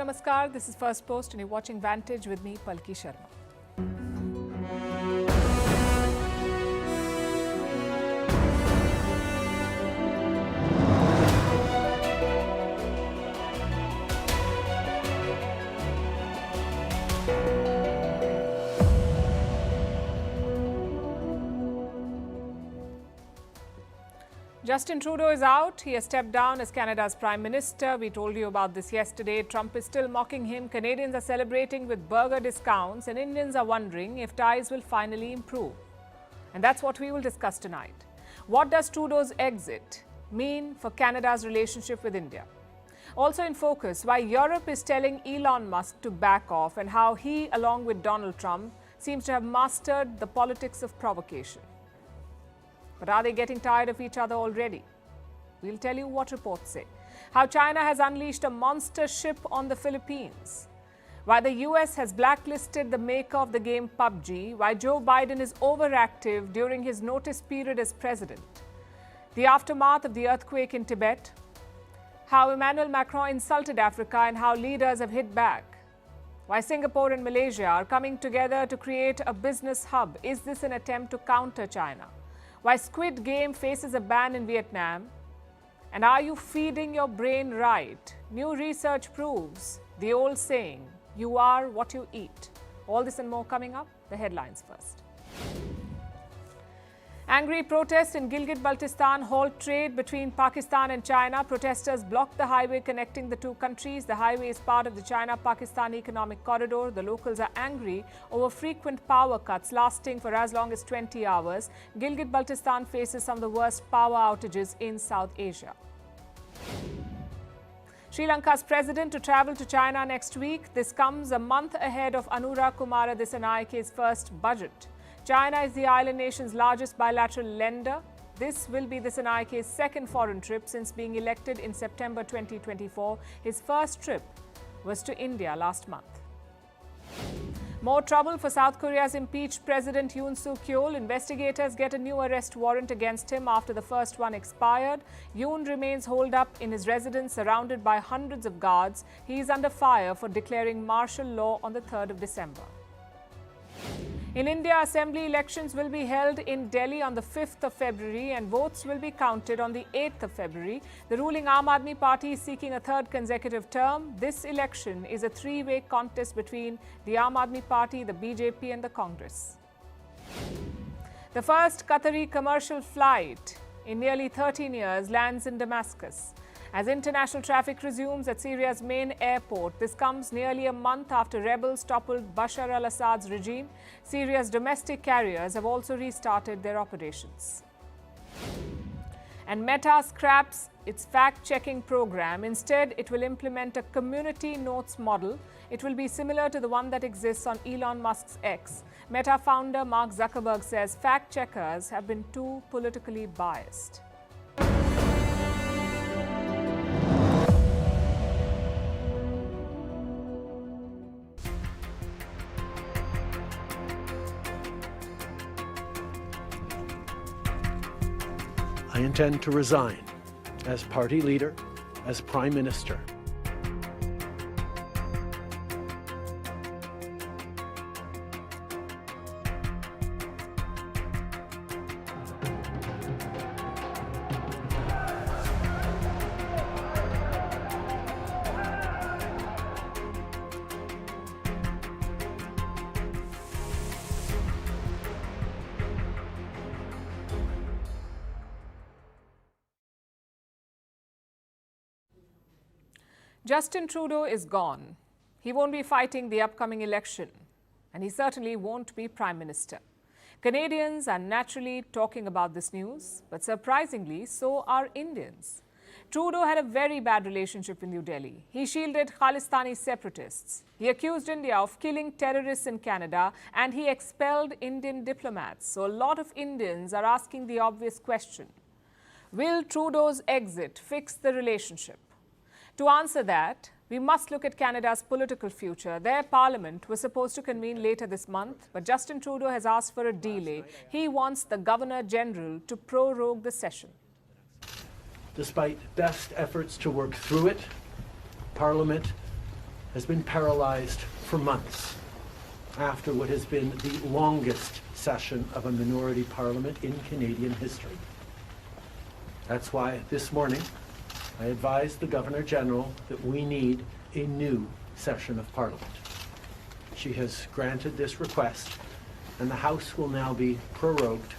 Namaskar, this is Firstpost and you're watching Vantage with me, Palki Sharma. Justin Trudeau is out. He has stepped down as Canada's Prime Minister. We told you about this yesterday. Trump is still mocking him. Canadians are celebrating with burger discounts and Indians are wondering if ties will finally improve. And that's what we will discuss tonight. What does Trudeau's exit mean for Canada's relationship with India? Also in focus, why Europe is telling Elon Musk to back off and how he, along with Donald Trump, seems to have mastered the politics of provocation. But are they getting tired of each other already? We'll tell you what reports say. How China has unleashed a monster ship on the Philippines. Why the US has blacklisted the maker of the game PUBG. Why Joe Biden is overactive during his notice period as president. The aftermath of the earthquake in Tibet. How Emmanuel Macron insulted Africa and how leaders have hit back. Why Singapore and Malaysia are coming together to create a business hub. Is this an attempt to counter China? Why Squid Game faces a ban in Vietnam? And are you feeding your brain right? New research proves the old saying, you are what you eat. All this and more coming up. The headlines first. Angry protests in Gilgit-Baltistan halt trade between Pakistan and China. Protesters blocked the highway connecting the two countries. The highway is part of the China-Pakistan economic corridor. The locals are angry over frequent power cuts lasting for as long as 20 hours. Gilgit-Baltistan faces some of the worst power outages in South Asia. Sri Lanka's president to travel to China next week. This comes a month ahead of Anura Kumara Dissanayike's first budget. China is the island nation's largest bilateral lender. This will be Dissanayike's second foreign trip since being elected in September 2024. His first trip was to India last month. More trouble for South Korea's impeached President Yoon Suk-yeol. Investigators get a new arrest warrant against him after the first one expired. Yoon remains holed up in his residence surrounded by hundreds of guards. He is under fire for declaring martial law on the 3rd of December. In India, assembly elections will be held in Delhi on the 5th of February and votes will be counted on the 8th of February. The ruling Aam Aadmi Party is seeking a third consecutive term. This election is a three-way contest between the Aam Aadmi Party, the BJP and the Congress. The first Qatari commercial flight in nearly 13 years lands in Damascus. As international traffic resumes at Syria's main airport, this comes nearly a month after rebels toppled Bashar al-Assad's regime. Syria's domestic carriers have also restarted their operations. And Meta scraps its fact-checking program. Instead, it will implement a community notes model. It will be similar to the one that exists on Elon Musk's X. Meta founder Mark Zuckerberg says fact-checkers have been too politically biased. I intend to resign as party leader, as Prime Minister. Justin Trudeau is gone. He won't be fighting the upcoming election, and he certainly won't be Prime Minister. Canadians are naturally talking about this news, but surprisingly, so are Indians. Trudeau had a very bad relationship with New Delhi. He shielded Khalistani separatists. He accused India of killing terrorists in Canada, and he expelled Indian diplomats. So a lot of Indians are asking the obvious question: will Trudeau's exit fix the relationship? To answer that, we must look at Canada's political future. Their parliament was supposed to convene later this month, but Justin Trudeau has asked for a delay. He wants the Governor-General to prorogue the session. Despite best efforts to work through it, Parliament has been paralyzed for months after what has been the longest session of a minority parliament in Canadian history. That's why this morning I advised the Governor-General that we need a new session of Parliament. She has granted this request, and the House will now be prorogued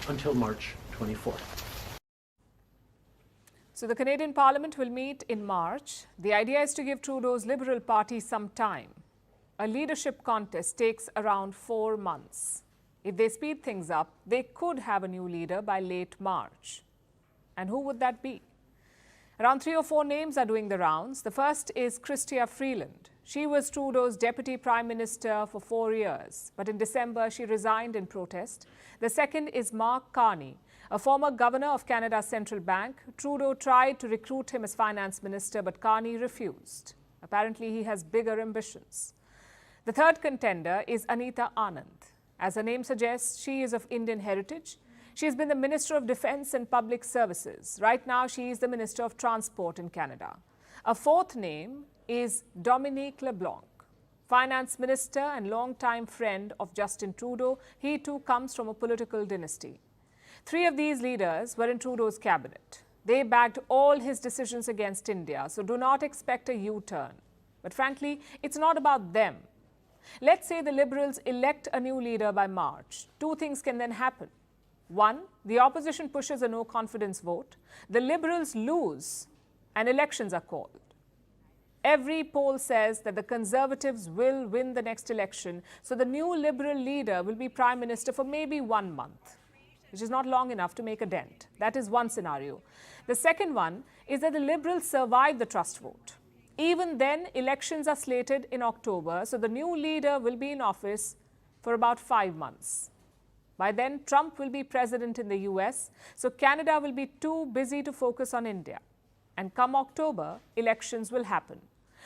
until March 24th. So the Canadian Parliament will meet in March. The idea is to give Trudeau's Liberal Party some time. A leadership contest takes around 4 months. If they speed things up, they could have a new leader by late March. And who would that be? Around 3 or 4 names are doing the rounds. The first is Chrystia Freeland. She was Trudeau's Deputy Prime Minister for 4 years, but in December she resigned in protest. The second is Mark Carney, a former governor of Canada's central bank. Trudeau tried to recruit him as finance minister, but Carney refused. Apparently, he has bigger ambitions. The third contender is Anita Anand. As her name suggests, she is of Indian heritage. She has been the Minister of Defence and Public Services. Right now, she is the Minister of Transport in Canada. A fourth name is Dominic Leblanc, finance minister and longtime friend of Justin Trudeau. He too comes from a political dynasty. 3 of these leaders were in Trudeau's cabinet. They backed all his decisions against India, so do not expect a U-turn. But frankly, it's not about them. Let's say the Liberals elect a new leader by March. 2 things can then happen. 1, the opposition pushes a no-confidence vote. The Liberals lose and elections are called. Every poll says that the Conservatives will win the next election, so the new Liberal leader will be Prime Minister for maybe 1 month, which is not long enough to make a dent. That is one scenario. The second one is that the Liberals survive the trust vote. Even then, elections are slated in October, so the new leader will be in office for about 5 months. By then, Trump will be president in the US, so Canada will be too busy to focus on India. And come October, elections will happen.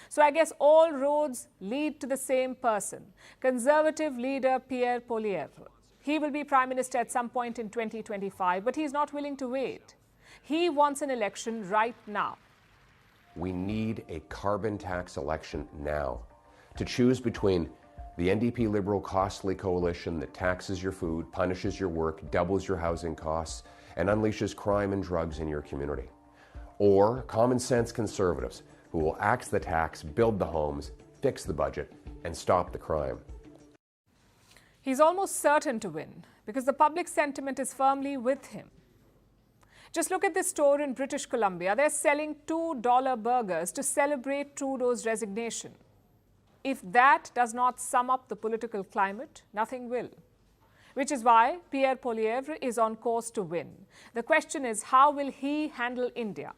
So I guess all roads lead to the same person, Conservative leader Pierre Poilievre. He will be Prime Minister at some point in 2025, but he's not willing to wait. He wants an election right now. We need a carbon tax election now to choose between the NDP Liberal costly coalition that taxes your food, punishes your work, doubles your housing costs, and unleashes crime and drugs in your community, or common sense Conservatives who will axe the tax, build the homes, fix the budget, and stop the crime. He's almost certain to win because the public sentiment is firmly with him. Just look at this store in British Columbia. They're selling $2 burgers to celebrate Trudeau's resignation. If that does not sum up the political climate, nothing will. Which is why Pierre Poilievre is on course to win. The question is, how will he handle India?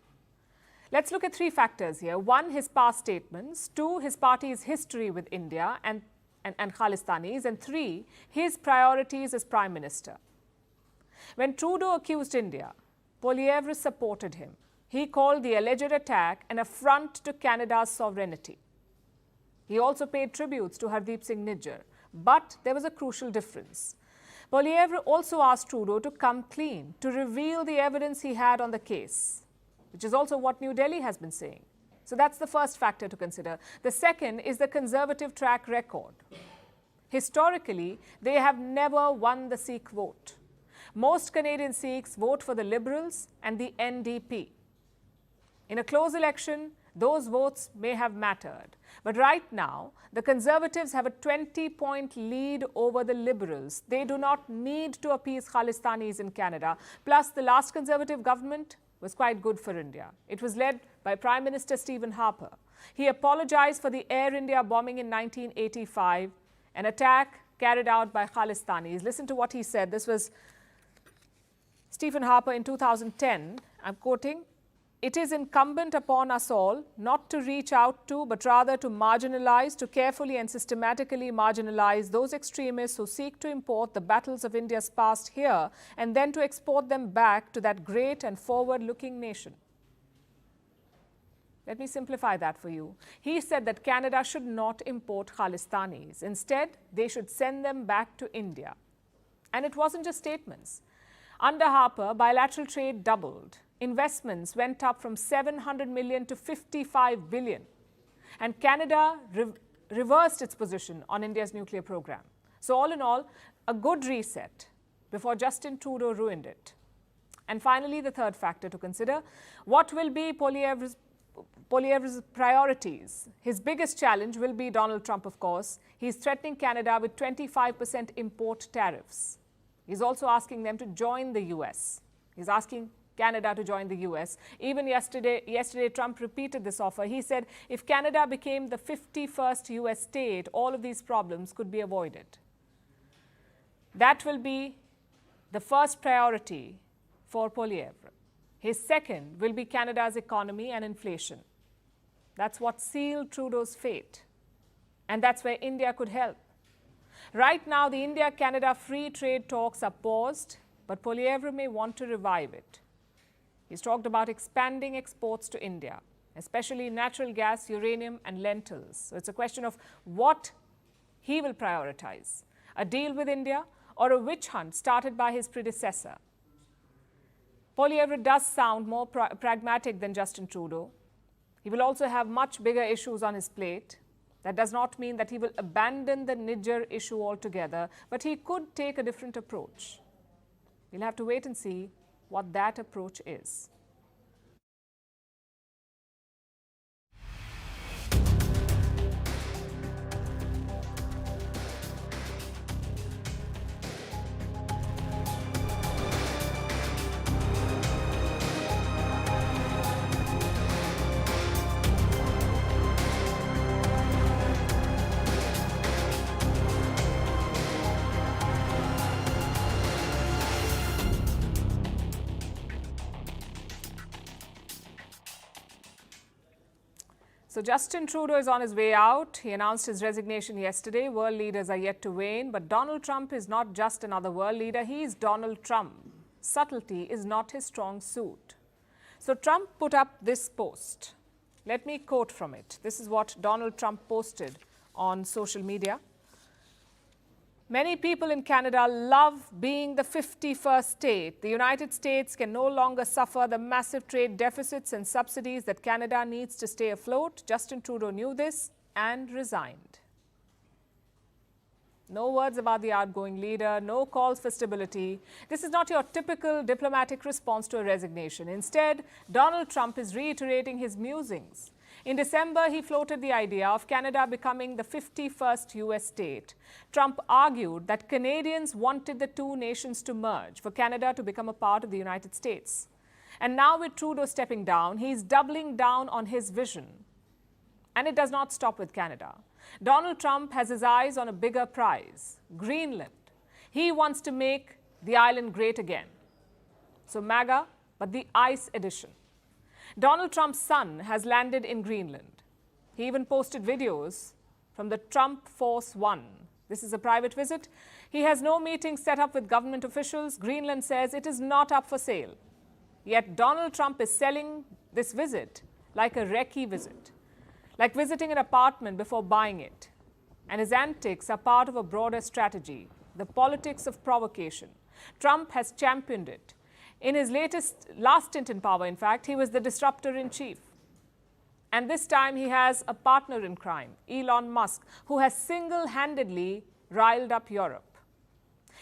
Let's look at 3 factors here. 1, his past statements. 2, his party's history with India and Khalistanis. And 3, his priorities as Prime Minister. When Trudeau accused India, Poilievre supported him. He called the alleged attack an affront to Canada's sovereignty. He also paid tributes to Hardeep Singh Nijjar. But there was a crucial difference. Poilievre also asked Trudeau to come clean, to reveal the evidence he had on the case, which is also what New Delhi has been saying. So that's the first factor to consider. The second is the Conservative track record. Historically, they have never won the Sikh vote. Most Canadian Sikhs vote for the Liberals and the NDP. In a close election, those votes may have mattered. But right now, the Conservatives have a 20-point lead over the Liberals. They do not need to appease Khalistanis in Canada. Plus, the last Conservative government was quite good for India. It was led by Prime Minister Stephen Harper. He apologized for the Air India bombing in 1985, an attack carried out by Khalistanis. Listen to what he said. This was Stephen Harper in 2010. I'm quoting, "It is incumbent upon us all not to reach out to, but rather to marginalize, to carefully and systematically marginalize those extremists who seek to import the battles of India's past here and then to export them back to that great and forward-looking nation." Let me simplify that for you. He said that Canada should not import Khalistanis. Instead, they should send them back to India. And it wasn't just statements. Under Harper, bilateral trade doubled. Investments went up from $700 million to $55 billion. and Canada reversed its position on India's nuclear program. So all in all, a good reset before Justin Trudeau ruined it. And finally, the third factor to consider, what will be Poilievre's priorities? His biggest challenge will be Donald Trump, of course. He's threatening Canada with 25% import tariffs. He's also asking them to join the US. He's asking Canada to join the US. Even yesterday, Trump repeated this offer. He said if Canada became the 51st US state, all of these problems could be avoided. That will be the first priority for Poilievre. His second will be Canada's economy and inflation. That's what sealed Trudeau's fate. And that's where India could help. Right now, the India-Canada free trade talks are paused, but Poilievre may want to revive it. He's talked about expanding exports to India, especially natural gas, uranium, and lentils. So it's a question of what he will prioritize, a deal with India or a witch hunt started by his predecessor. Poilievre does sound more pragmatic than Justin Trudeau. He will also have much bigger issues on his plate. That does not mean that he will abandon the Niger issue altogether, but he could take a different approach. We'll have to wait and see what that approach is. So Justin Trudeau is on his way out. He announced his resignation yesterday. World leaders are yet to wane, but Donald Trump is not just another world leader. He is Donald Trump. Subtlety is not his strong suit. So Trump put up this post. Let me quote from it. This is what Donald Trump posted on social media. Many people in Canada love being the 51st state. The United States can no longer suffer the massive trade deficits and subsidies that Canada needs to stay afloat. Justin Trudeau knew this and resigned. No words about the outgoing leader, no calls for stability. This is not your typical diplomatic response to a resignation. Instead, Donald Trump is reiterating his musings. In December, he floated the idea of Canada becoming the 51st US state. Trump argued that Canadians wanted the two nations to merge for Canada to become a part of the United States. And now with Trudeau stepping down, he's doubling down on his vision. And it does not stop with Canada. Donald Trump has his eyes on a bigger prize, Greenland. He wants to make the island great again. So MAGA, but the ice edition. Donald Trump's son has landed in Greenland. He even posted videos from the Trump Force One. This is a private visit. He has no meetings set up with government officials. Greenland says it is not up for sale. Yet Donald Trump is selling this visit like a recce visit, like visiting an apartment before buying it. And his antics are part of a broader strategy, the politics of provocation. Trump has championed it. In his last stint in power, in fact, he was the disruptor-in-chief. And this time he has a partner in crime, Elon Musk, who has single-handedly riled up Europe.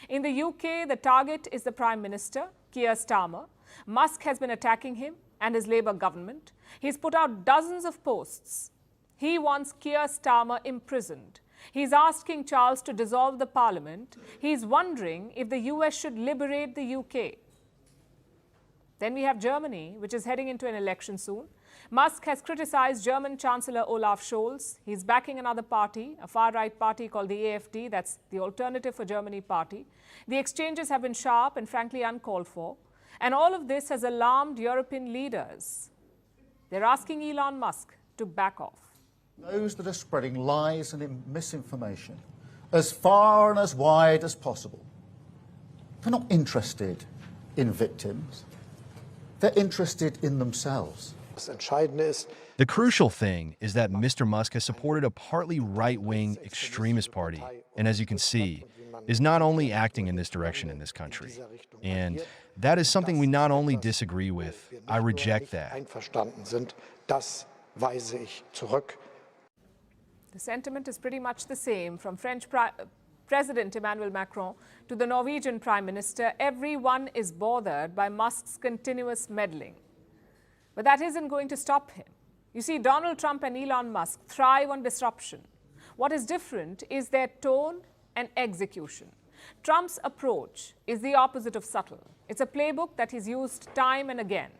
In the UK, the target is the Prime Minister, Keir Starmer. Musk has been attacking him and his Labour government. He's put out dozens of posts. He wants Keir Starmer imprisoned. He's asked King Charles to dissolve the parliament. He's wondering if the US should liberate the UK. Then we have Germany, which is heading into an election soon. Musk has criticized German Chancellor Olaf Scholz. He's backing another party, a far-right party called the AfD, that's the Alternative for Germany party. The exchanges have been sharp and frankly uncalled for. And all of this has alarmed European leaders. They're asking Elon Musk to back off. Those that are spreading lies and misinformation as far and as wide as possible, they're not interested in victims. They're interested in themselves. The crucial thing is that Mr. Musk has supported a partly right-wing extremist party, and as you can see, is not only acting in this direction in this country. And that is something we not only disagree with, I reject that. The sentiment is pretty much the same from French President Emmanuel Macron to the Norwegian Prime Minister. Everyone is bothered by Musk's continuous meddling. But that isn't going to stop him. You see, Donald Trump and Elon Musk thrive on disruption. What is different is their tone and execution. Trump's approach is the opposite of subtle. It's a playbook that he's used time and again.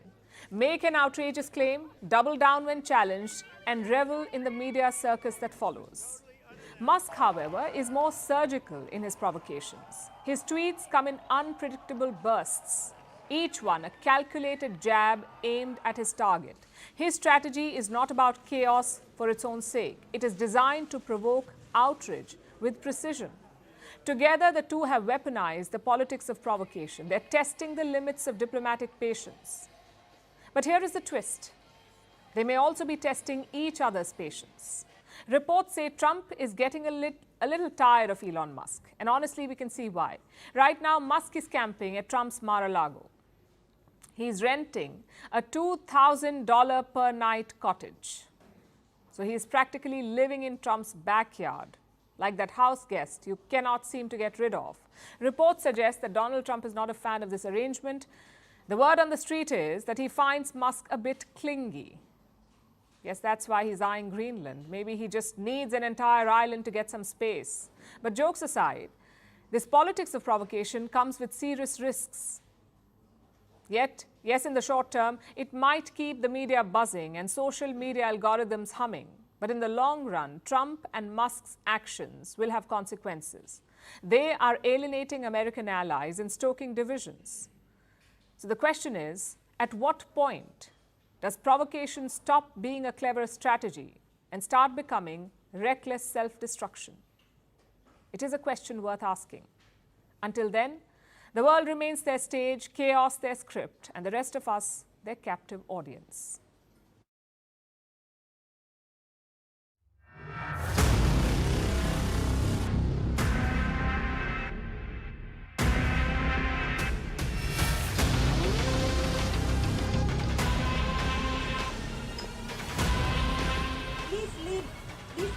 Make an outrageous claim, double down when challenged, and revel in the media circus that follows. Musk, however, is more surgical in his provocations. His tweets come in unpredictable bursts, each one a calculated jab aimed at his target. His strategy is not about chaos for its own sake. It is designed to provoke outrage with precision. Together, the two have weaponized the politics of provocation. They're testing the limits of diplomatic patience. But here is the twist. They may also be testing each other's patience. Reports say Trump is getting a little tired of Elon Musk. And honestly, we can see why. Right now, Musk is camping at Trump's Mar-a-Lago. He's renting a $2,000 per night cottage. So he's practically living in Trump's backyard, like that house guest you cannot seem to get rid of. Reports suggest that Donald Trump is not a fan of this arrangement. The word on the street is that he finds Musk a bit clingy. Yes, that's why he's eyeing Greenland. Maybe he just needs an entire island to get some space. But jokes aside, this politics of provocation comes with serious risks. Yet, yes, in the short term, it might keep the media buzzing and social media algorithms humming. But in the long run, Trump and Musk's actions will have consequences. They are alienating American allies and stoking divisions. So the question is, at what point does provocation stop being a clever strategy and start becoming reckless self-destruction? It is a question worth asking. Until then, the world remains their stage, chaos their script, and the rest of us their captive audience. Please leave this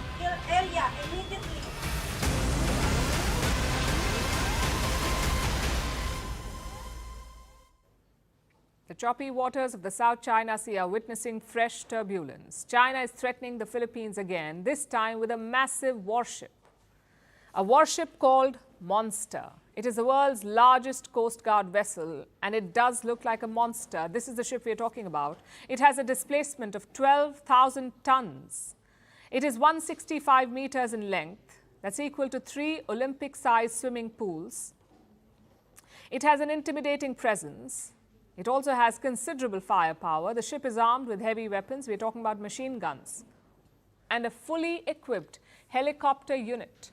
area immediately. The choppy waters of the South China Sea are witnessing fresh turbulence. China is threatening the Philippines again, this time with a massive warship. A warship called Monster. It is the world's largest Coast Guard vessel, and it does look like a monster. This is the ship we are talking about. It has a displacement of 12,000 tons. It is 165 meters in length. That's equal to 3 Olympic-sized swimming pools. It has an intimidating presence. It also has considerable firepower. The ship is armed with heavy weapons. We're talking about machine guns and a fully equipped helicopter unit.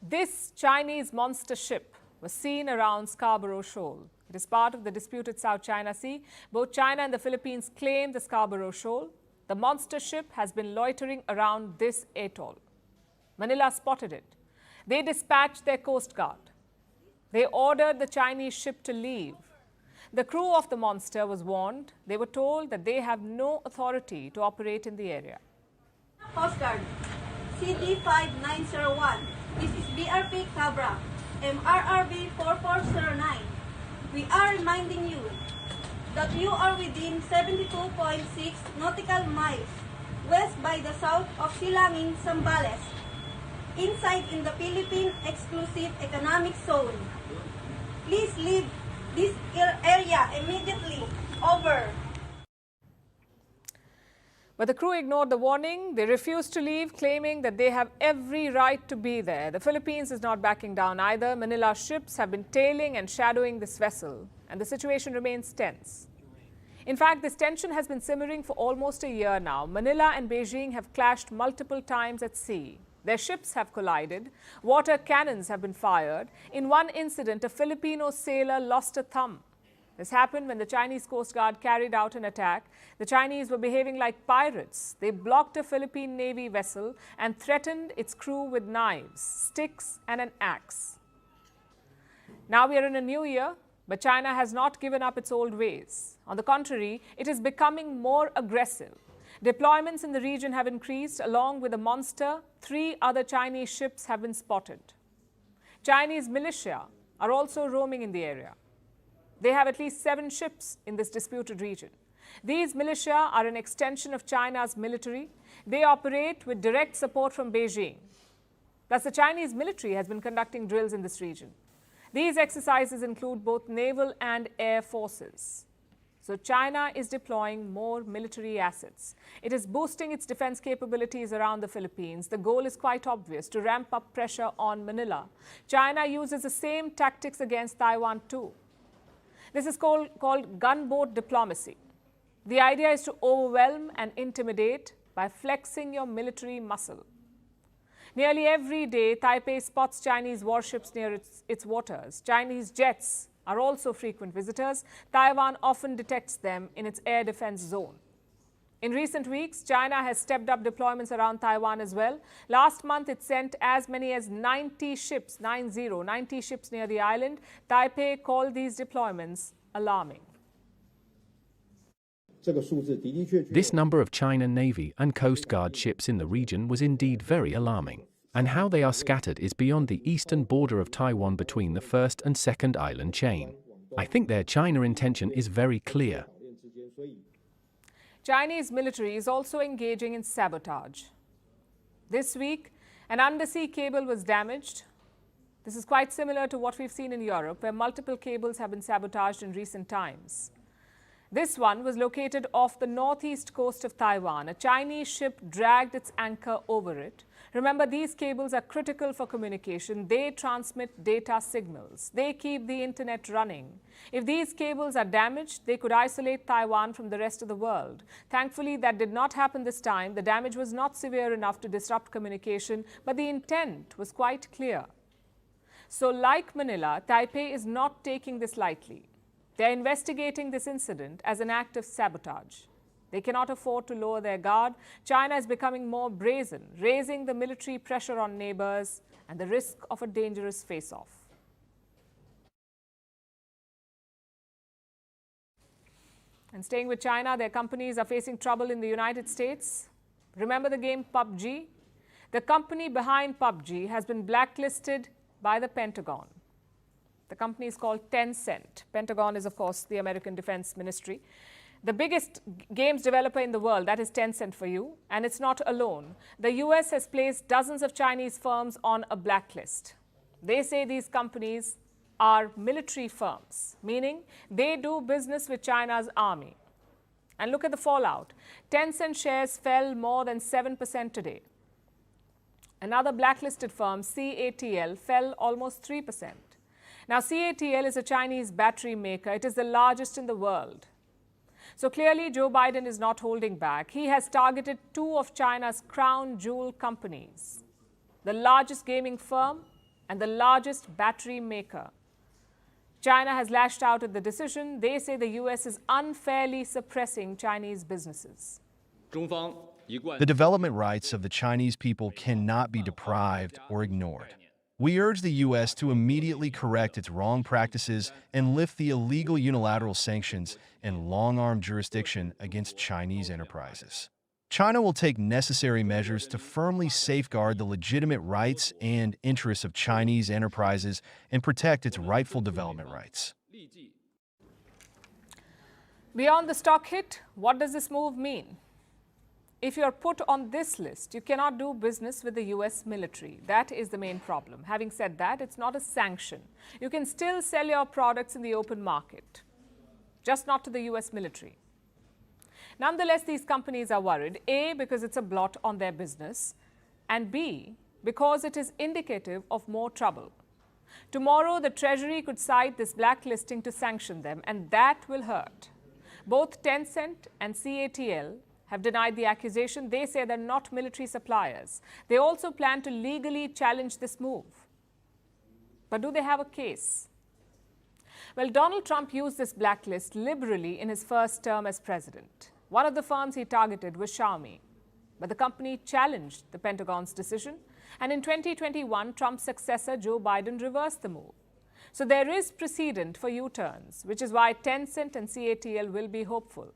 This Chinese monster ship was seen around Scarborough Shoal. It is part of the disputed South China Sea. Both China and the Philippines claim the Scarborough Shoal. The monster ship has been loitering around this atoll. Manila spotted it. They dispatched their Coast Guard. They ordered the Chinese ship to leave. The crew of the Monster was warned. They were told that they have no authority to operate in the area. Coast Guard, CD5901. This is BRP Cabra, MRRB 4409. We are reminding you that you are within 72.6 nautical miles west by the south of Silangin, Zambales, inside in the Philippine Exclusive Economic Zone. Please leave this area immediately. Over. But the crew ignored the warning. They refused to leave, claiming that they have every right to be there. The Philippines is not backing down either. Manila ships have been tailing and shadowing this vessel, and the situation remains tense. In fact, this tension has been simmering for almost a year now. Manila and Beijing have clashed multiple times at sea. Their ships have collided. Water cannons have been fired. In one incident, a Filipino sailor lost a thumb. This happened when the Chinese Coast Guard carried out an attack. The Chinese were behaving like pirates. They blocked a Philippine Navy vessel and threatened its crew with knives, sticks, and an axe. Now we are in a new year, but China has not given up its old ways. On the contrary, it is becoming more aggressive. Deployments in the region have increased. Along with the monster, 3 other Chinese ships have been spotted. Chinese militia are also roaming in the area. They have at least 7 ships in this disputed region. These militia are an extension of China's military. They operate with direct support from Beijing. Thus, the Chinese military has been conducting drills in this region. These exercises include both naval and air forces. So China is deploying more military assets. It is boosting its defense capabilities around the Philippines. The goal is quite obvious: to ramp up pressure on Manila. China uses the same tactics against Taiwan too. This is called gunboat diplomacy. The idea is to overwhelm and intimidate by flexing your military muscle. Nearly every day, Taipei spots Chinese warships near its waters. Chinese jets are also frequent visitors. Taiwan often detects them in its air defense zone. In recent weeks, China has stepped up deployments around Taiwan as well. Last month, it sent as many as 90 ships, 90 ships near the island. Taipei called these deployments alarming. This number of China Navy and Coast Guard ships in the region was indeed very alarming. And how they are scattered is beyond the eastern border of Taiwan between the first and second island chain. I think their China intention is very clear. Chinese military is also engaging in sabotage. This week, an undersea cable was damaged. This is quite similar to what we've seen in Europe, where multiple cables have been sabotaged in recent times. This one was located off the northeast coast of Taiwan. A Chinese ship dragged its anchor over it. Remember, these cables are critical for communication. They transmit data signals. They keep the internet running. If these cables are damaged, they could isolate Taiwan from the rest of the world. Thankfully, that did not happen this time. The damage was not severe enough to disrupt communication, but the intent was quite clear. So, like Manila, Taipei is not taking this lightly. They are investigating this incident as an act of sabotage. They cannot afford to lower their guard. China is becoming more brazen, raising the military pressure on neighbors and the risk of a dangerous face-off. And staying with China, their companies are facing trouble in the United States. Remember the game PUBG? The company behind PUBG has been blacklisted by the Pentagon. The company is called Tencent. Pentagon is, of course, the American Defense Ministry. The biggest games developer in the world, that is Tencent for you, and it's not alone. The US has placed dozens of Chinese firms on a blacklist. They say these companies are military firms, meaning they do business with China's army. And look at the fallout. Tencent shares fell more than 7% today. Another blacklisted firm, CATL, fell almost 3%. Now, CATL is a Chinese battery maker. It is the largest in the world. So clearly, Joe Biden is not holding back. He has targeted 2 of China's crown jewel companies, the largest gaming firm and the largest battery maker. China has lashed out at the decision. They say the US is unfairly suppressing Chinese businesses. The development rights of the Chinese people cannot be deprived or ignored. We urge the U.S. to immediately correct its wrong practices and lift the illegal unilateral sanctions and long-arm jurisdiction against Chinese enterprises. China will take necessary measures to firmly safeguard the legitimate rights and interests of Chinese enterprises and protect its rightful development rights. Beyond the stock hit, what does this move mean? If you are put on this list, you cannot do business with the US military. That is the main problem. Having said that, it's not a sanction. You can still sell your products in the open market, just not to the US military. Nonetheless, these companies are worried, A, because it's a blot on their business, and B, because it is indicative of more trouble. Tomorrow, the Treasury could cite this blacklisting to sanction them, and that will hurt. Both Tencent and CATL have denied the accusation. They say they're not military suppliers. They also plan to legally challenge this move. But do they have a case? Well, Donald Trump used this blacklist liberally in his first term as president. One of the firms he targeted was Xiaomi. But the company challenged the Pentagon's decision. And in 2021, Trump's successor, Joe Biden, reversed the move. So there is precedent for U-turns, which is why Tencent and CATL will be hopeful.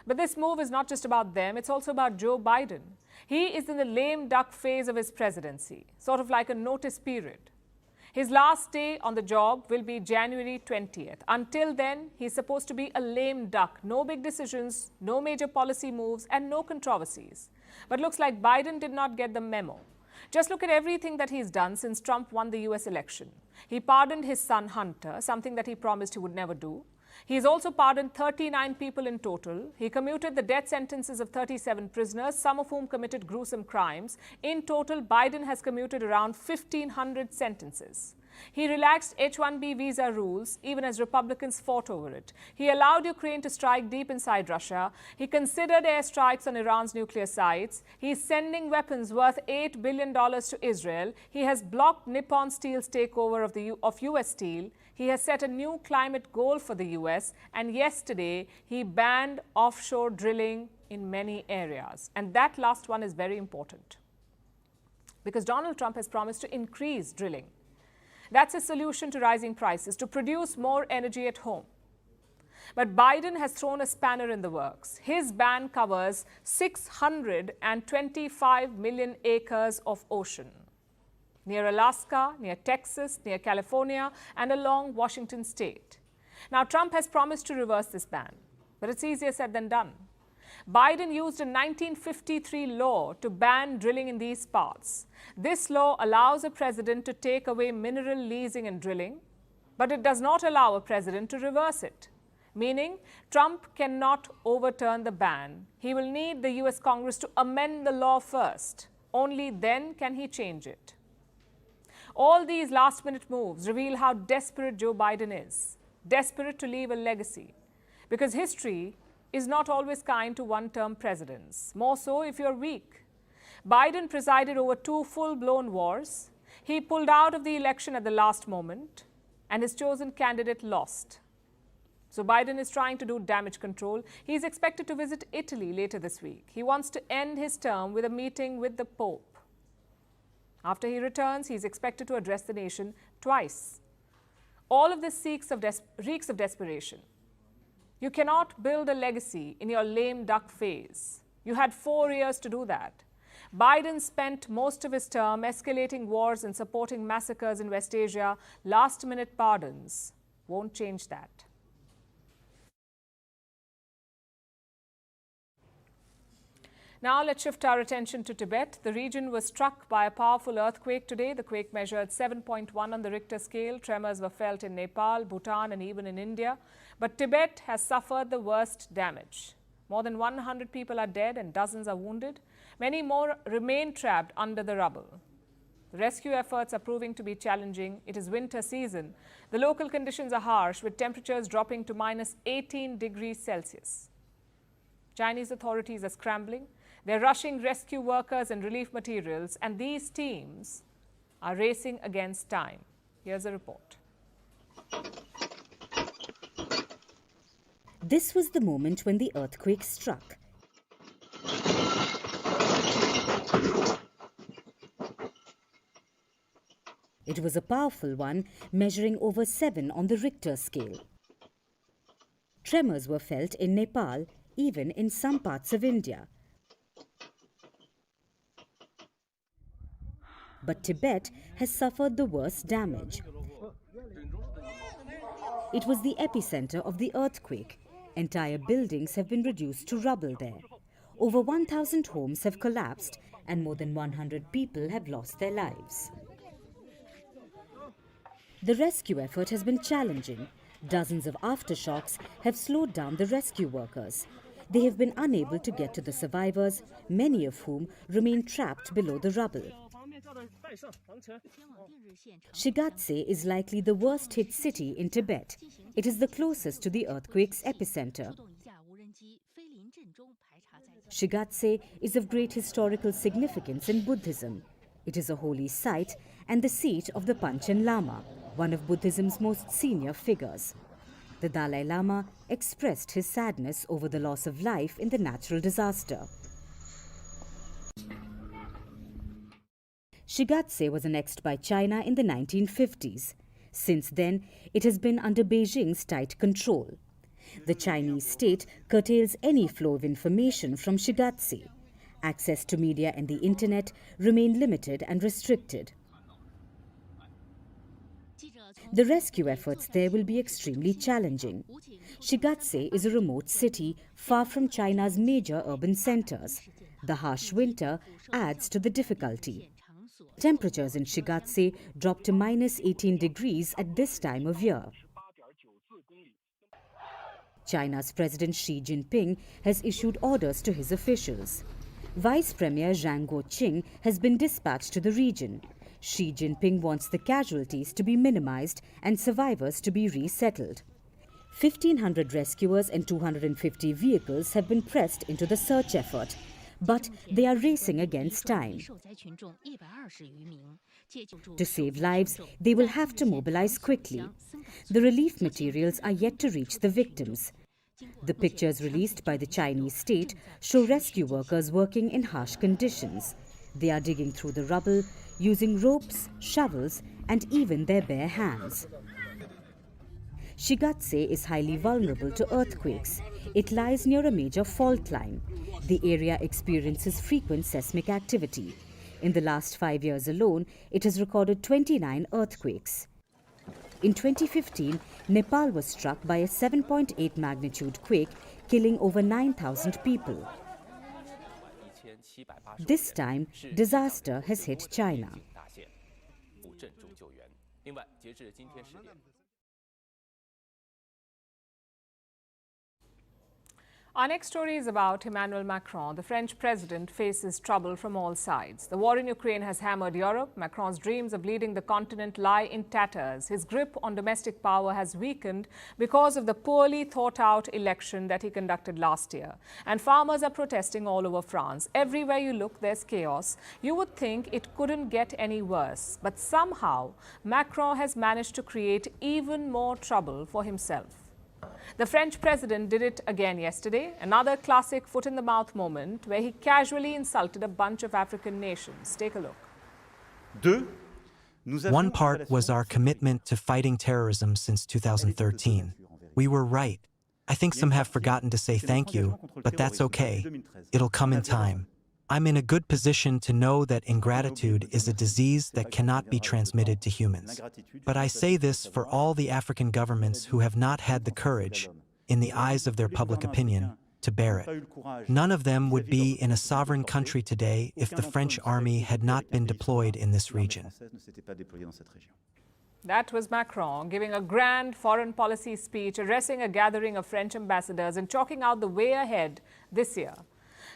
But this move is not just about them, it's also about Joe Biden. He is in the lame duck phase of his presidency, sort of like a notice period. His last day on the job will be January 20th. Until then, he's supposed to be a lame duck. No big decisions, no major policy moves, and no controversies. But looks like Biden did not get the memo. Just look at everything that he's done since Trump won the US election. He pardoned his son Hunter, something that he promised he would never do. He's also pardoned 39 people in total. He commuted the death sentences of 37 prisoners, some of whom committed gruesome crimes. In total, Biden has commuted around 1,500 sentences. He relaxed H-1B visa rules, even as Republicans fought over it. He allowed Ukraine to strike deep inside Russia. He considered airstrikes on Iran's nuclear sites. He's sending weapons worth $8 billion to Israel. He has blocked Nippon Steel's takeover of U.S. Steel. He has set a new climate goal for the U.S. And yesterday, he banned offshore drilling in many areas. And that last one is very important, because Donald Trump has promised to increase drilling. That's a solution to rising prices, to produce more energy at home. But Biden has thrown a spanner in the works. His ban covers 625 million acres of ocean, near Alaska, near Texas, near California, and along Washington state. Now, Trump has promised to reverse this ban, but it's easier said than done. Biden used a 1953 law to ban drilling in these parts. This law allows a president to take away mineral leasing and drilling, but it does not allow a president to reverse it, meaning Trump cannot overturn the ban. He will need the US Congress to amend the law first. Only then can he change it. All these last-minute moves reveal how desperate Joe Biden is, desperate to leave a legacy, because history is not always kind to one-term presidents, more so if you're weak. Biden presided over 2 full-blown wars. He pulled out of the election at the last moment, and his chosen candidate lost. So Biden is trying to do damage control. He's expected to visit Italy later this week. He wants to end his term with a meeting with the Pope. After he returns, he's expected to address the nation twice. All of this reeks of desperation. You cannot build a legacy in your lame duck phase. You had 4 years to do that. Biden spent most of his term escalating wars and supporting massacres in West Asia. Last-minute pardons won't change that. Now let's shift our attention to Tibet. The region was struck by a powerful earthquake today. The quake measured 7.1 on the Richter scale. Tremors were felt in Nepal, Bhutan, and even in India. But Tibet has suffered the worst damage. More than 100 people are dead and dozens are wounded. Many more remain trapped under the rubble. The rescue efforts are proving to be challenging. It is winter season. The local conditions are harsh, with temperatures dropping to minus 18 degrees Celsius. Chinese authorities are scrambling. They're rushing rescue workers and relief materials, and these teams are racing against time. Here's a report. This was the moment when the earthquake struck. It was a powerful one, measuring over 7 on the Richter scale. Tremors were felt in Nepal, even in some parts of India. But Tibet has suffered the worst damage. It was the epicenter of the earthquake. Entire buildings have been reduced to rubble there. Over 1,000 homes have collapsed and more than 100 people have lost their lives. The rescue effort has been challenging. Dozens of aftershocks have slowed down the rescue workers. They have been unable to get to the survivors, many of whom remain trapped below the rubble. Shigatse is likely the worst-hit city in Tibet. It is the closest to the earthquake's epicenter. Shigatse is of great historical significance in Buddhism. It is a holy site and the seat of the Panchen Lama, one of Buddhism's most senior figures. The Dalai Lama expressed his sadness over the loss of life in the natural disaster. Shigatse was annexed by China in the 1950s. Since then, it has been under Beijing's tight control. The Chinese state curtails any flow of information from Shigatse. Access to media and the internet remain limited and restricted. The rescue efforts there will be extremely challenging. Shigatse is a remote city far from China's major urban centers. The harsh winter adds to the difficulty. Temperatures in Shigatse drop to -18 degrees at this time of year. China's President Xi Jinping has issued orders to his officials. Vice Premier Zhang Guoqing has been dispatched to the region. Xi Jinping wants the casualties to be minimized and survivors to be resettled. 1,500 rescuers and 250 vehicles have been pressed into the search effort, but they are racing against time. To save lives, they will have to mobilize quickly. The relief materials are yet to reach the victims. The pictures released by the Chinese state show rescue workers working in harsh conditions. They are digging through the rubble, using ropes, shovels, and even their bare hands. Shigatse is highly vulnerable to earthquakes. It lies near a major fault line. The area experiences frequent seismic activity. In the last 5 years alone, it has recorded 29 earthquakes. In 2015, Nepal was struck by a 7.8 magnitude quake, killing over 9,000 people. This time, disaster has hit China. Our next story is about Emmanuel Macron. The French president faces trouble from all sides. The war in Ukraine has hammered Europe. Macron's dreams of leading the continent lie in tatters. His grip on domestic power has weakened because of the poorly thought out election that he conducted last year. And farmers are protesting all over France. Everywhere you look, there's chaos. You would think it couldn't get any worse. But somehow, Macron has managed to create even more trouble for himself. The French president did it again yesterday, another classic foot-in-the-mouth moment where he casually insulted a bunch of African nations. Take a look. One part was our commitment to fighting terrorism since 2013. We were right. I think some have forgotten to say thank you, but that's okay. It'll come in time. I'm in a good position to know that ingratitude is a disease that cannot be transmitted to humans. But I say this for all the African governments who have not had the courage, in the eyes of their public opinion, to bear it. None of them would be in a sovereign country today if the French army had not been deployed in this region. That was Macron giving a grand foreign policy speech, addressing a gathering of French ambassadors and chalking out the way ahead this year.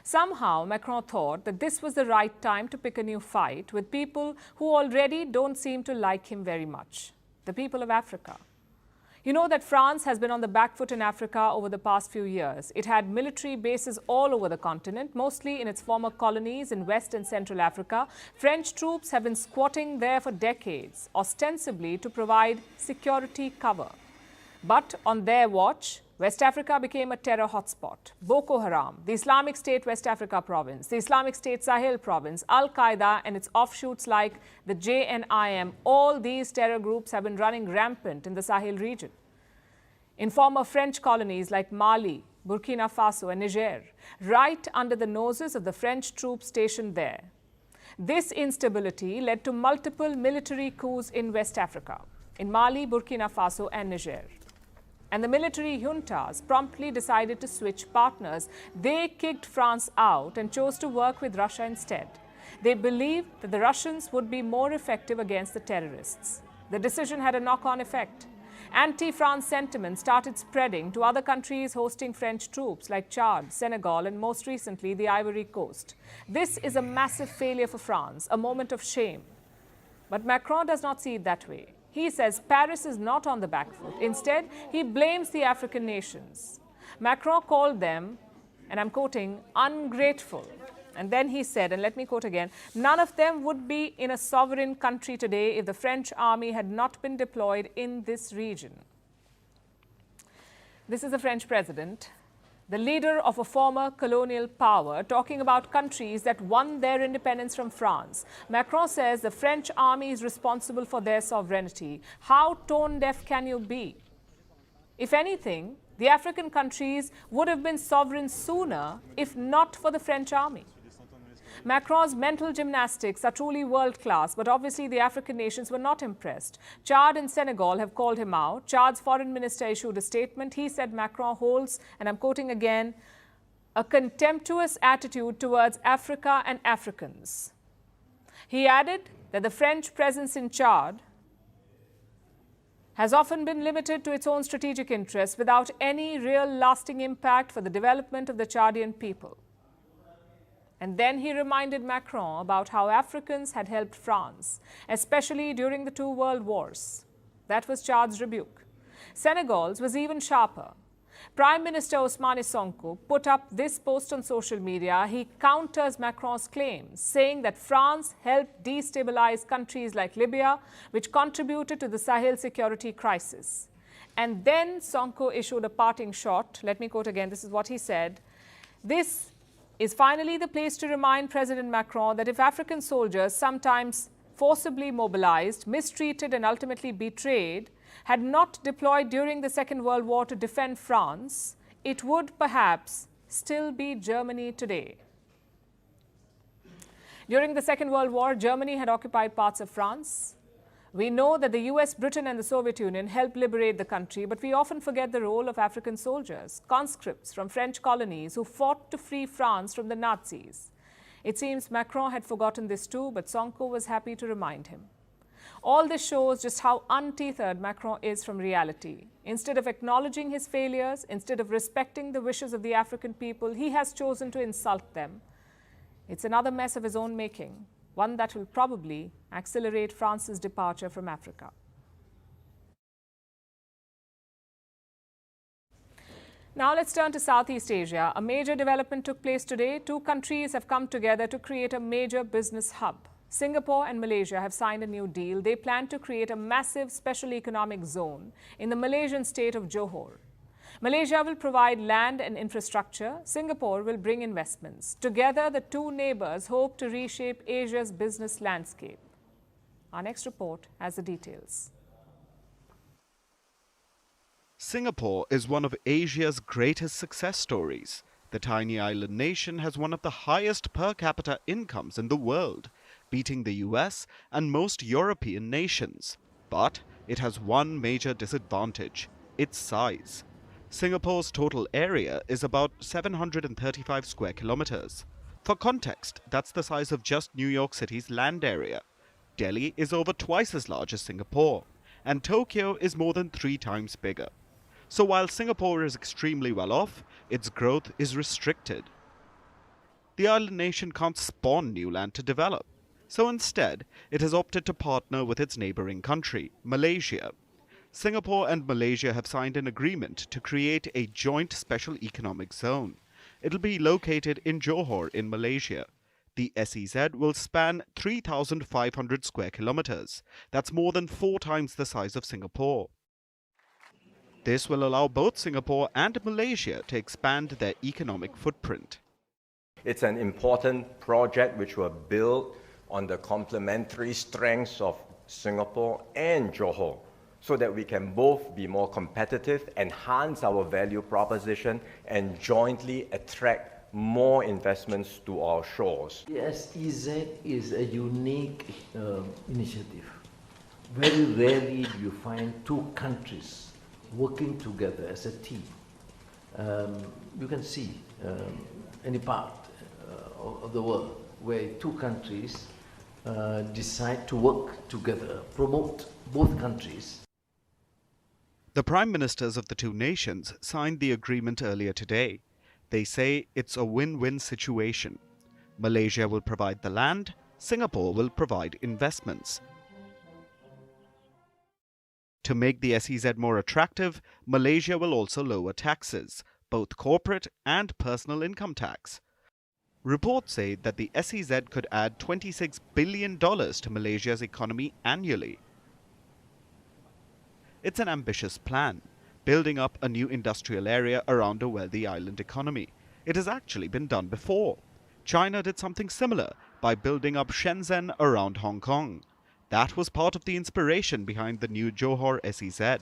Somehow, Macron thought that this was the right time to pick a new fight with people who already don't seem to like him very much, the people of Africa. You know that France has been on the back foot in Africa over the past few years. It had military bases all over the continent, mostly in its former colonies in West and Central Africa. French troops have been squatting there for decades, ostensibly to provide security cover. But on their watch, West Africa became a terror hotspot. Boko Haram, the Islamic State West Africa province, the Islamic State Sahel province, Al-Qaeda and its offshoots like the JNIM, all these terror groups have been running rampant in the Sahel region. In former French colonies like Mali, Burkina Faso and Niger, right under the noses of the French troops stationed there. This instability led to multiple military coups in West Africa, in Mali, Burkina Faso and Niger. And the military juntas promptly decided to switch partners. They kicked France out and chose to work with Russia instead. They believed that the Russians would be more effective against the terrorists. The decision had a knock-on effect. Anti-France sentiment started spreading to other countries hosting French troops like Chad, Senegal, and most recently the Ivory Coast. This is a massive failure for France, a moment of shame. But Macron does not see it that way. He says Paris is not on the back foot. Instead, he blames the African nations. Macron called them, and I'm quoting, ungrateful. And then he said, and let me quote again, none of them would be in a sovereign country today if the French army had not been deployed in this region. This is the French president, the leader of a former colonial power, talking about countries that won their independence from France. Macron says the French army is responsible for their sovereignty. How tone-deaf can you be? If anything, the African countries would have been sovereign sooner if not for the French army. Macron's mental gymnastics are truly world-class, but obviously the African nations were not impressed. Chad and Senegal have called him out. Chad's foreign minister issued a statement. He said Macron holds, and I'm quoting again, a contemptuous attitude towards Africa and Africans. He added that the French presence in Chad has often been limited to its own strategic interests without any real lasting impact for the development of the Chadian people. And then he reminded Macron about how Africans had helped France, especially during the two world wars. That was Chad's rebuke. Senegal's was even sharper. Prime Minister Ousmane Sonko put up this post on social media. He counters Macron's claims, saying that France helped destabilize countries like Libya, which contributed to the Sahel security crisis. And then Sonko issued a parting shot. Let me quote again. This is what he said. This is finally the place to remind President Macron that if African soldiers, sometimes forcibly mobilized, mistreated and ultimately betrayed, had not deployed during the Second World War to defend France, it would perhaps still be Germany today. During the Second World War, Germany had occupied parts of France. We know that the US, Britain and the Soviet Union helped liberate the country, but we often forget the role of African soldiers, conscripts from French colonies who fought to free France from the Nazis. It seems Macron had forgotten this too, but Sonko was happy to remind him. All this shows just how untethered Macron is from reality. Instead of acknowledging his failures, instead of respecting the wishes of the African people, he has chosen to insult them. It's another mess of his own making, one that will probably accelerate France's departure from Africa. Now let's turn to Southeast Asia. A major development took place today. Two countries have come together to create a major business hub. Singapore and Malaysia have signed a new deal. They plan to create a massive special economic zone in the Malaysian state of Johor. Malaysia will provide land and infrastructure. Singapore will bring investments. Together, the two neighbors hope to reshape Asia's business landscape. Our next report has the details. Singapore is one of Asia's greatest success stories. The tiny island nation has one of the highest per capita incomes in the world, beating the US and most European nations. But it has one major disadvantage: its size. Singapore's total area is about 735 square kilometers. For context, that's the size of just New York City's land area. Delhi is over twice as large as Singapore, and Tokyo is more than 3 times bigger. So while Singapore is extremely well off, its growth is restricted. The island nation can't spawn new land to develop. So instead, it has opted to partner with its neighboring country, Malaysia. Singapore and Malaysia have signed an agreement to create a joint special economic zone. It'll be located in Johor in Malaysia. The SEZ will span 3,500 square kilometers. That's more than 4 times the size of Singapore. This will allow both Singapore and Malaysia to expand their economic footprint. It's an important project which will build on the complementary strengths of Singapore and Johor, so that we can both be more competitive, enhance our value proposition, and jointly attract more investments to our shores. The SEZ is a unique initiative. Very rarely do you find two countries working together as a team. You can see any part of the world where two countries decide to work together, promote both countries. The prime ministers of the two nations signed the agreement earlier today. They say it's a win-win situation. Malaysia will provide the land, Singapore will provide investments. To make the SEZ more attractive, Malaysia will also lower taxes, both corporate and personal income tax. Reports say that the SEZ could add $26 billion to Malaysia's economy annually. It's an ambitious plan, building up a new industrial area around a wealthy island economy. It has actually been done before. China did something similar by building up Shenzhen around Hong Kong. That was part of the inspiration behind the new Johor SEZ.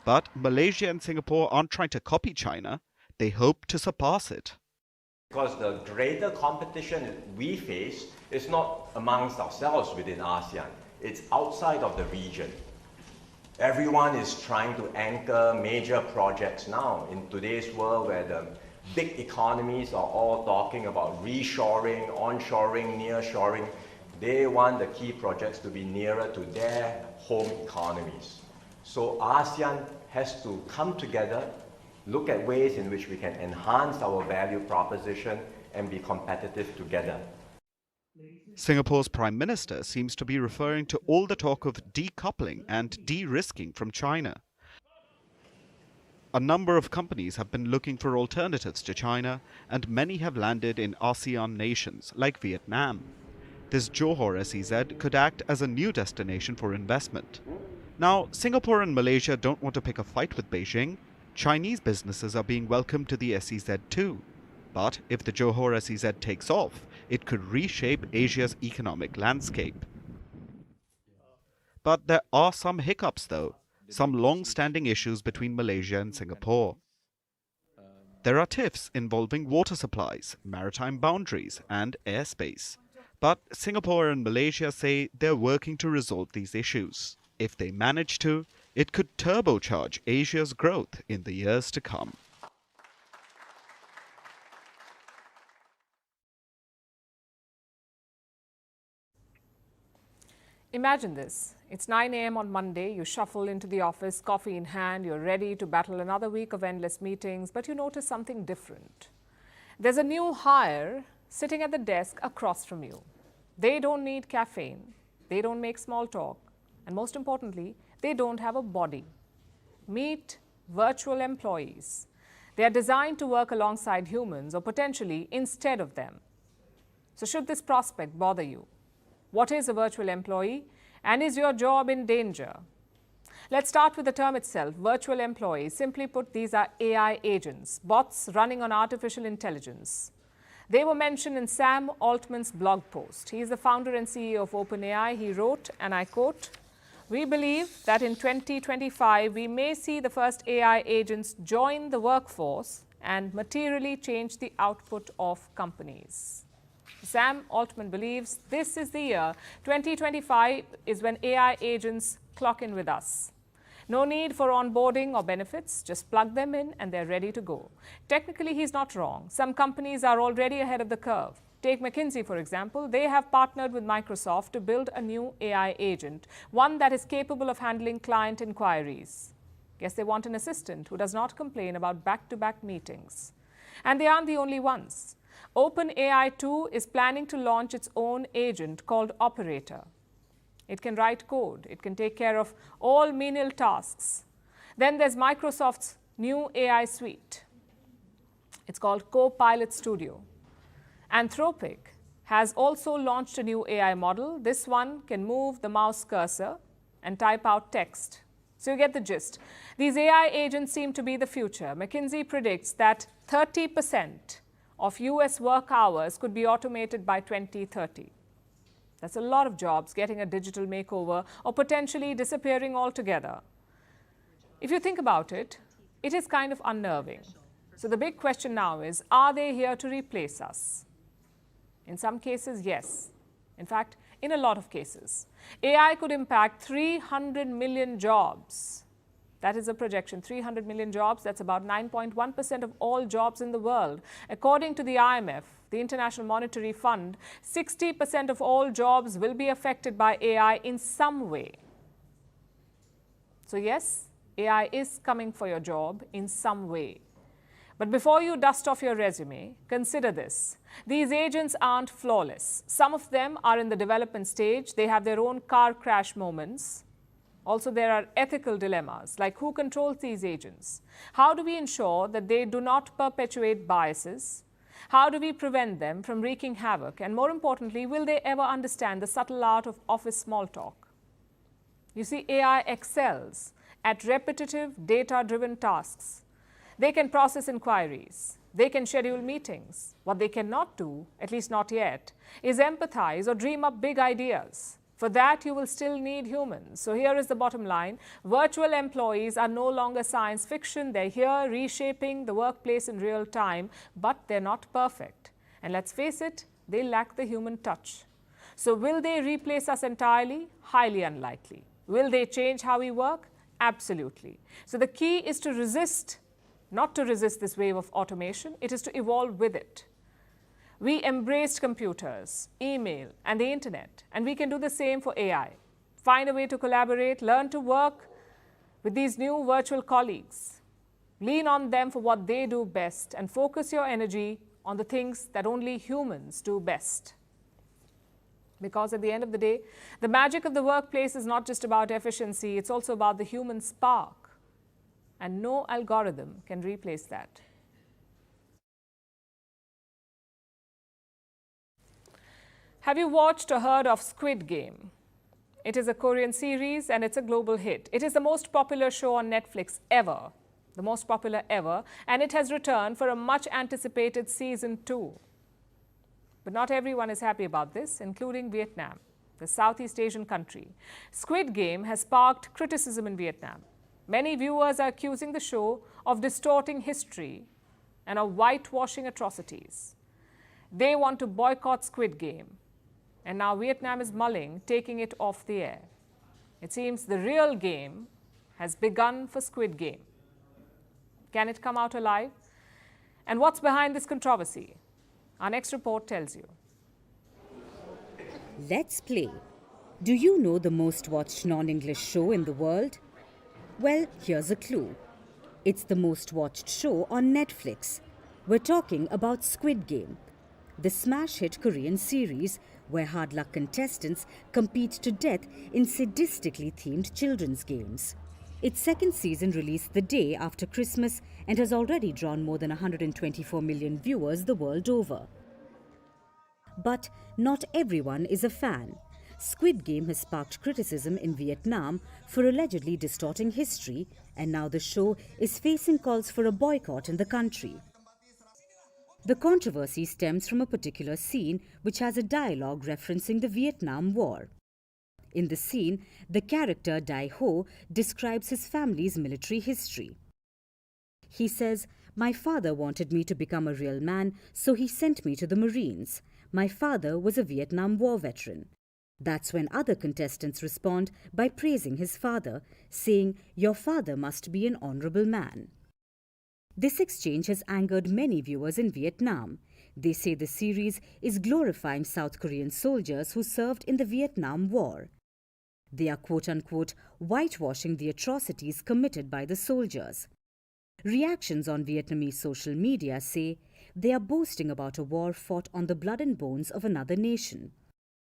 But Malaysia and Singapore aren't trying to copy China. They hope to surpass it. Because the greater competition we face is not amongst ourselves within ASEAN, it's outside of the region. Everyone is trying to anchor major projects now in today's world where the big economies are all talking about reshoring, onshoring, nearshoring. They want the key projects to be nearer to their home economies. So ASEAN has to come together, look at ways in which we can enhance our value proposition and be competitive together. Singapore's Prime Minister seems to be referring to all the talk of decoupling and de-risking from China. A number of companies have been looking for alternatives to China, and many have landed in ASEAN nations like Vietnam. This Johor SEZ could act as a new destination for investment. Now, Singapore and Malaysia don't want to pick a fight with Beijing. Chinese businesses are being welcomed to the SEZ too. But if the Johor SEZ takes off, it could reshape Asia's economic landscape. But there are some hiccups though, some long-standing issues between Malaysia and Singapore. There are tiffs involving water supplies, maritime boundaries and airspace. But Singapore and Malaysia say they're working to resolve these issues. If they manage to, it could turbocharge Asia's growth in the years to come. Imagine this. It's 9 a.m. on Monday. You shuffle into the office, coffee in hand. You're ready to battle another week of endless meetings, but you notice something different. There's a new hire sitting at the desk across from you. They don't need caffeine. They don't make small talk. And most importantly, they don't have a body. Meet virtual employees. They are designed to work alongside humans or potentially instead of them. So should this prospect bother you? What is a virtual employee? And is your job in danger? Let's start with the term itself, virtual employees. Simply put, these are AI agents, bots running on artificial intelligence. They were mentioned in Sam Altman's blog post. He is the founder and CEO of OpenAI. He wrote, and I quote, "We believe that in 2025, we may see the first AI agents join the workforce and materially change the output of companies." Sam Altman believes this is the year. 2025 is when AI agents clock in with us. No need for onboarding or benefits, just plug them in and they're ready to go. Technically, he's not wrong. Some companies are already ahead of the curve. Take McKinsey, for example. They have partnered with Microsoft to build a new AI agent, one that is capable of handling client inquiries. Guess they want an assistant who does not complain about back-to-back meetings. And they aren't the only ones. OpenAI too is planning to launch its own agent called Operator. It can write code. It can take care of all menial tasks. Then there's Microsoft's new AI suite. It's called Copilot Studio. Anthropic has also launched a new AI model. This one can move the mouse cursor and type out text. So you get the gist. These AI agents seem to be the future. McKinsey predicts that 30% of US work hours could be automated by 2030. That's a lot of jobs getting a digital makeover or potentially disappearing altogether. If you think about it, it is kind of unnerving. So the big question now is, are they here to replace us? In some cases, yes. In fact, in a lot of cases. AI could impact 300 million jobs. That is a projection, 300 million jobs. That's about 9.1% of all jobs in the world. According to the IMF, the International Monetary Fund, 60% of all jobs will be affected by AI in some way. So yes, AI is coming for your job in some way. But before you dust off your resume, consider this. These agents aren't flawless. Some of them are in the development stage. They have their own car crash moments. Also, there are ethical dilemmas, like who controls these agents? How do we ensure that they do not perpetuate biases? How do we prevent them from wreaking havoc? And more importantly, will they ever understand the subtle art of office small talk? You see, AI excels at repetitive, data-driven tasks. They can process inquiries. They can schedule meetings. What they cannot do, at least not yet, is empathize or dream up big ideas. For that, you will still need humans. So here is the bottom line. Virtual employees are no longer science fiction. They're here reshaping the workplace in real time, but they're not perfect. And let's face it, they lack the human touch. So will they replace us entirely? Highly unlikely. Will they change how we work? Absolutely. So the key is to resist, not to resist this wave of automation. It is to evolve with it. We embraced computers, email, and the internet, and we can do the same for AI. Find a way to collaborate, learn to work with these new virtual colleagues. Lean on them for what they do best and focus your energy on the things that only humans do best. Because at the end of the day, the magic of the workplace is not just about efficiency, it's also about the human spark. And no algorithm can replace that. Have you watched or heard of Squid Game? It is a Korean series and it's a global hit. It is the most popular show on Netflix ever, the most popular ever, and it has returned for a much anticipated season 2. But not everyone is happy about this, including Vietnam, the Southeast Asian country. Squid Game has sparked criticism in Vietnam. Many viewers are accusing the show of distorting history and of whitewashing atrocities. They want to boycott Squid Game. And now Vietnam is mulling taking it off the air. It seems the real game has begun for Squid Game. Can it come out alive? And what's behind this controversy? Our next report tells you. Let's play. Do you know the most watched non-English show in the world? Well, here's a clue. It's the most watched show on Netflix. We're talking about Squid Game, the smash hit Korean series where hard luck contestants compete to death in sadistically themed children's games. Its second season released the day after Christmas and has already drawn more than 124 million viewers the world over. But not everyone is a fan. Squid Game has sparked criticism in Vietnam for allegedly distorting history, and now the show is facing calls for a boycott in the country. The controversy stems from a particular scene which has a dialogue referencing the Vietnam War. In the scene, the character Dai Ho describes his family's military history. He says, "My father wanted me to become a real man, so he sent me to the Marines. My father was a Vietnam War veteran." That's when other contestants respond by praising his father, saying, "Your father must be an honorable man." This exchange has angered many viewers in Vietnam. They say the series is glorifying South Korean soldiers who served in the Vietnam War. They are quote-unquote whitewashing the atrocities committed by the soldiers. Reactions on Vietnamese social media say they are boasting about a war fought on the blood and bones of another nation.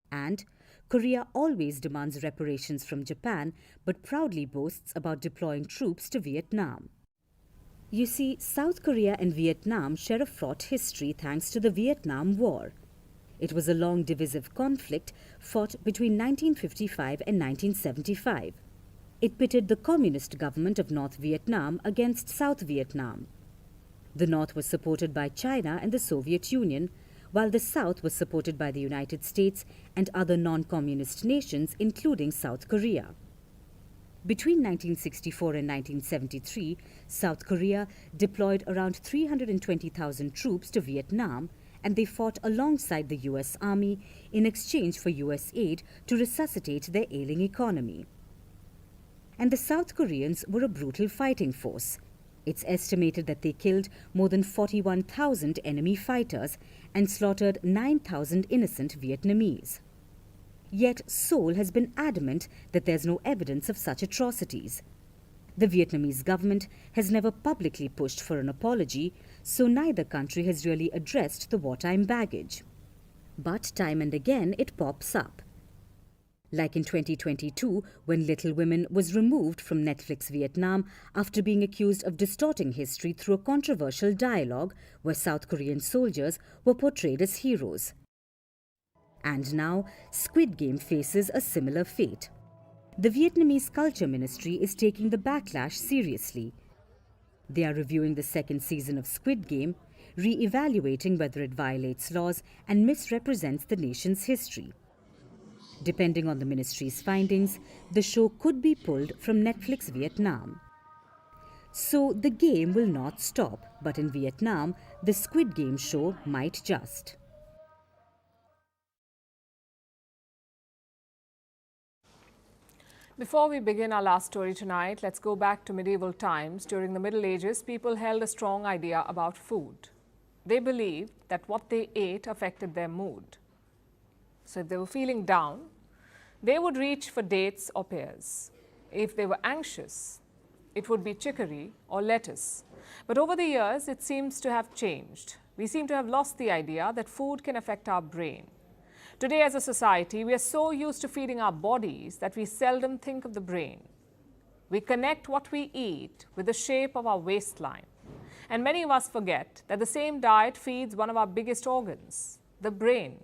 And Korea always demands reparations from Japan, but proudly boasts about deploying troops to Vietnam. You see, South Korea and Vietnam share a fraught history thanks to the Vietnam War. It was a long divisive conflict fought between 1955 and 1975. It pitted the communist government of North Vietnam against South Vietnam. The North was supported by China and the Soviet Union, while the South was supported by the United States and other non-communist nations, including South Korea. Between 1964 and 1973, South Korea deployed around 320,000 troops to Vietnam, and they fought alongside the US Army in exchange for US aid to resuscitate their ailing economy. And the South Koreans were a brutal fighting force. It's estimated that they killed more than 41,000 enemy fighters and slaughtered 9,000 innocent Vietnamese. Yet Seoul has been adamant that there's no evidence of such atrocities. The Vietnamese government has never publicly pushed for an apology, so neither country has really addressed the wartime baggage. But time and again it pops up. Like in 2022, when Little Women was removed from Netflix Vietnam after being accused of distorting history through a controversial dialogue where South Korean soldiers were portrayed as heroes. And now, Squid Game faces a similar fate. The Vietnamese Culture Ministry is taking the backlash seriously. They are reviewing the second season of Squid Game, re-evaluating whether it violates laws and misrepresents the nation's history. Depending on the ministry's findings, the show could be pulled from Netflix Vietnam. So the game will not stop, but in Vietnam, the Squid Game show might just. Before we begin our last story tonight, let's go back to medieval times. During the Middle Ages, people held a strong idea about food. They believed that what they ate affected their mood. So if they were feeling down, they would reach for dates or pears. If they were anxious, it would be chicory or lettuce. But over the years, it seems to have changed. We seem to have lost the idea that food can affect our brain. Today, as a society, we are so used to feeding our bodies that we seldom think of the brain. We connect what we eat with the shape of our waistline. And many of us forget that the same diet feeds one of our biggest organs, the brain.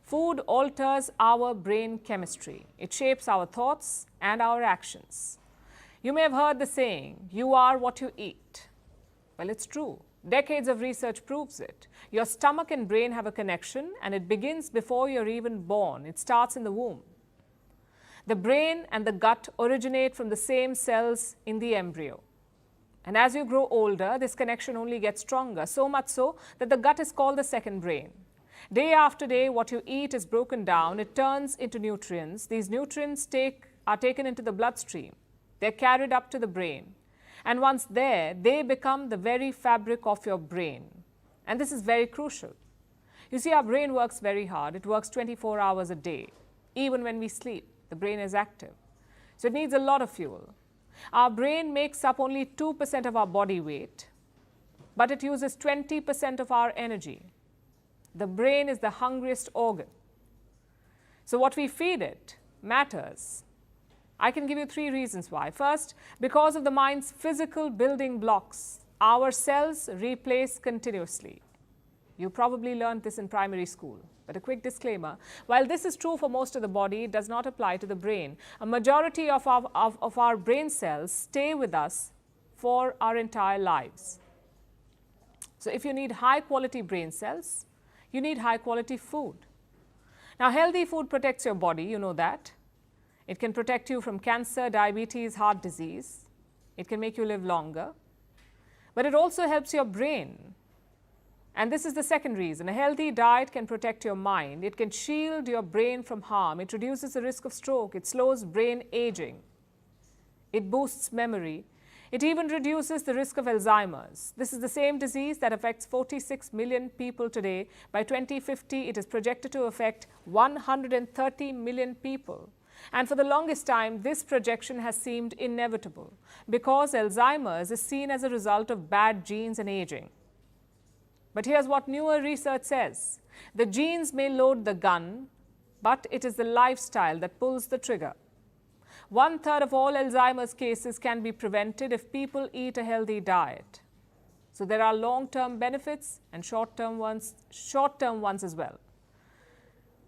Food alters our brain chemistry. It shapes our thoughts and our actions. You may have heard the saying, "You are what you eat." Well, it's true. Decades of research proves it. Your stomach and brain have a connection, and it begins before you're even born. It starts in the womb. The brain and the gut originate from the same cells in the embryo. And as you grow older, this connection only gets stronger, so much so that the gut is called the second brain. Day after day, what you eat is broken down. It turns into nutrients. These nutrients are taken into the bloodstream. They're carried up to the brain. And once there, they become the very fabric of your brain. And this is very crucial. You see, our brain works very hard. It works 24 hours a day. Even when we sleep, the brain is active. So it needs a lot of fuel. Our brain makes up only 2% of our body weight, but it uses 20% of our energy. The brain is the hungriest organ. So what we feed it matters. I can give you 3 reasons why. First, because of the mind's physical building blocks, our cells replace continuously. You probably learned this in primary school. But a quick disclaimer, while this is true for most of the body, it does not apply to the brain. A majority of our brain cells stay with us for our entire lives. So if you need high quality brain cells, you need high quality food. Now, healthy food protects your body, you know that. It can protect you from cancer, diabetes, heart disease. It can make you live longer. But it also helps your brain. And this is the second reason. A healthy diet can protect your mind. It can shield your brain from harm. It reduces the risk of stroke. It slows brain aging. It boosts memory. It even reduces the risk of Alzheimer's. This is the same disease that affects 46 million people today. By 2050, it is projected to affect 130 million people. And for the longest time, this projection has seemed inevitable because Alzheimer's is seen as a result of bad genes and aging. But here's what newer research says. The genes may load the gun, but it is the lifestyle that pulls the trigger. 1/3 of all Alzheimer's cases can be prevented if people eat a healthy diet. So there are long-term benefits and short-term ones as well.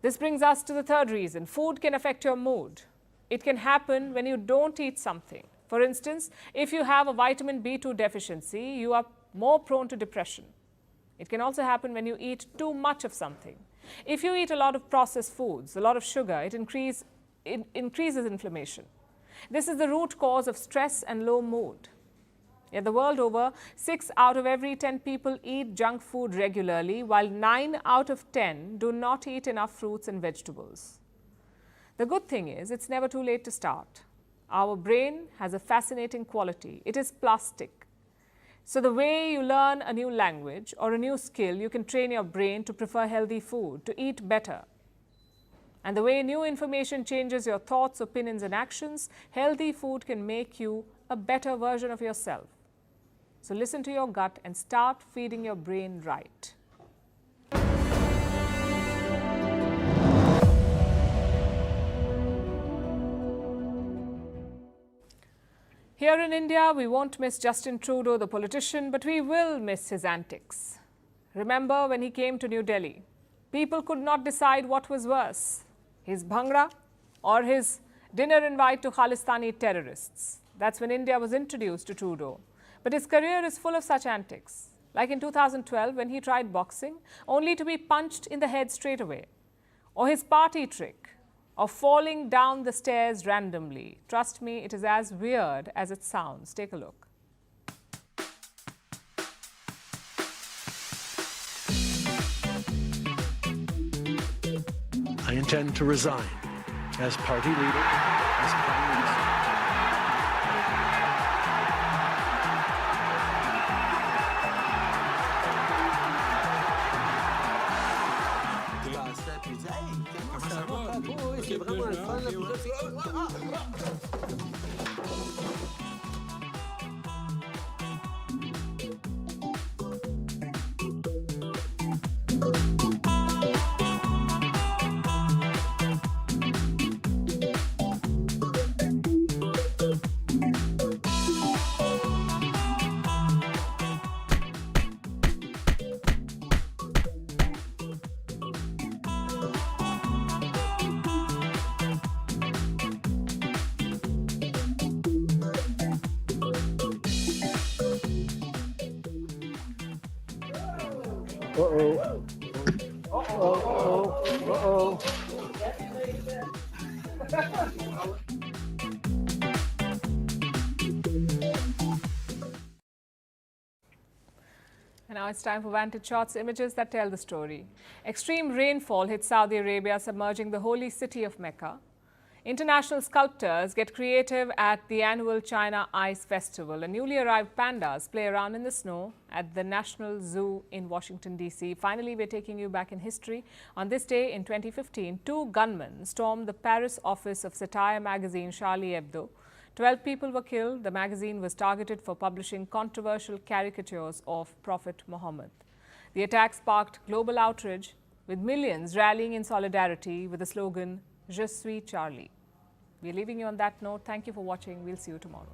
This brings us to the third reason. Food can affect your mood. It can happen when you don't eat something. For instance, if you have a vitamin B2 deficiency, you are more prone to depression. It can also happen when you eat too much of something. If you eat a lot of processed foods, a lot of sugar, it increases inflammation. This is the root cause of stress and low mood. Yet the world over, 6 out of every 10 people eat junk food regularly, while 9 out of 10 do not eat enough fruits and vegetables. The good thing is, it's never too late to start. Our brain has a fascinating quality. It is plastic. So the way you learn a new language or a new skill, you can train your brain to prefer healthy food, to eat better. And the way new information changes your thoughts, opinions, and actions, healthy food can make you a better version of yourself. So listen to your gut and start feeding your brain right. Here in India, we won't miss Justin Trudeau, the politician, but we will miss his antics. Remember when he came to New Delhi? People could not decide what was worse, his bhangra or his dinner invite to Khalistani terrorists. That's when India was introduced to Trudeau. But his career is full of such antics, like in 2012 when he tried boxing, only to be punched in the head straight away. Or his party trick, of falling down the stairs randomly. Trust me, it is as weird as it sounds. Take a look. I intend to resign as party leader, as Prime Minister. And now it's time for Vantage Shots, images that tell the story. Extreme rainfall hit Saudi Arabia, submerging the holy city of Mecca. International sculptors get creative at the annual China Ice Festival. And newly arrived pandas play around in the snow at the National Zoo in Washington, D.C. Finally, we're taking you back in history. On this day in 2015, 2 gunmen stormed the Paris office of satire magazine Charlie Hebdo. 12 people were killed. The magazine was targeted for publishing controversial caricatures of Prophet Muhammad. The attack sparked global outrage, with millions rallying in solidarity with the slogan, Je suis Charlie. We're leaving you on that note. Thank you for watching. We'll see you tomorrow.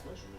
Merci.